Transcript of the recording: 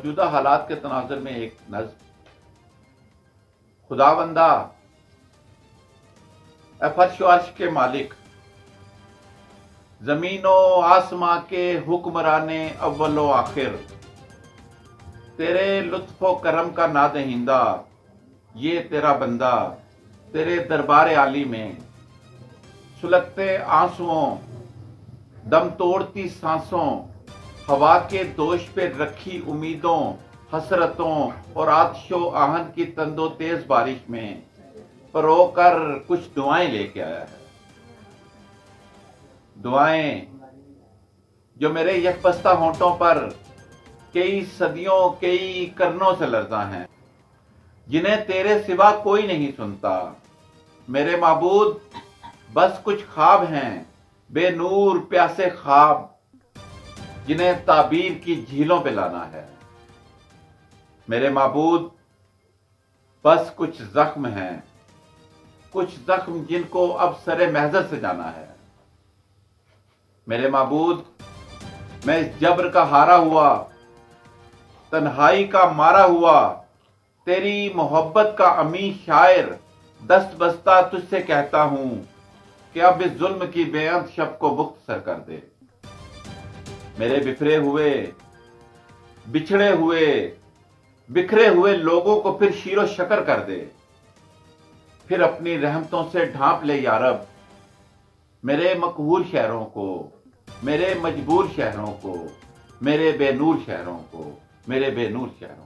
मौजूदा हालात के तनाजुर में एक नज़्म। खुदावंदा ए फर्श व अर्श के मालिक, जमीनो आसमां के हुक्मराने अव्वलो आखिर, तेरे लुत्फो करम का नादहिंदा ये तेरा बंदा, तेरे दरबार आली में सुलगते आंसुओं, दम तोड़ती सांसों, हवा के दोष पे रखी उम्मीदों, हसरतों और आतिशो आहन की तंदो तेज बारिश में परो कर कुछ दुआएं लेके आया है। दुआएं जो मेरे यकबस्ता होंठों पर कई सदियों कई करनों से लर्ज़ा हैं, जिन्हें तेरे सिवा कोई नहीं सुनता। मेरे माबूद बस कुछ ख्वाब हैं, बेनूर प्यासे ख्वाब, जिन्हें ताबीर की झीलों पे लाना है। मेरे माबूद बस कुछ जख्म हैं, कुछ जख्म जिनको अब सरे महजर से जाना है। मेरे माबूद मैं इस जब्र का हारा हुआ, तन्हाई का मारा हुआ, तेरी मोहब्बत का अमी शायर दस्त बस्ता तुझसे कहता हूं कि अब इस जुल्म की बेअंत शब को मुख्तसर कर दे। मेरे बिखरे हुए, बिछड़े हुए, बिखरे हुए लोगों को फिर शीरो शकर कर दे। फिर अपनी रहमतों से ढांप ले यारब मेरे मकबूल शहरों को, मेरे मजबूर शहरों को, मेरे बेनूर शहरों को, मेरे बेनूर शहरों को।